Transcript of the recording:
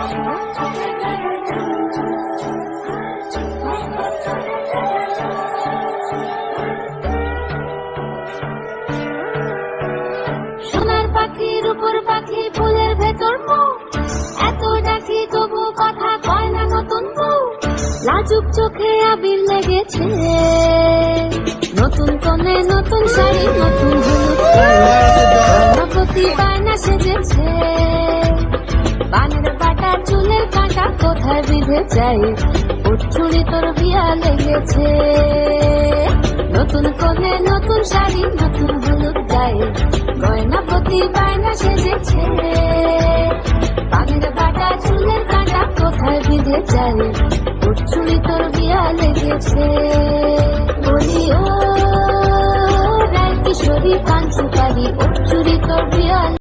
সোনার পাখি রূপোর পাখি ফুলের ভেতর মুখ, এত ডাকি তবু কথা কয় না নতুন বউ। লাজুক চোখে আবির লেগেছে, নতুন কনে নতুন শাড়ি নতুন হলুদ, গয়নাপতি বায়না সেজেছে। বানের বাটা চুলের কাঁটা কোথায় বিঁধে যায়, ওর চুড়ি তোর বিয়া লেগেছে। নতুন কনে নতুন শাড়ি নতুন হলুদ গায়ে, গয়নাপতি বায়না সেজেছে। বানের বাটা চুলের কাঁটা কোথায় বিঁধে যায়, ওর চুড়ি তোর বিয়া লেগেছে। বলি ও রায় কিশোরী পান সুপারি, ওর চুড়ি তোর বিয়া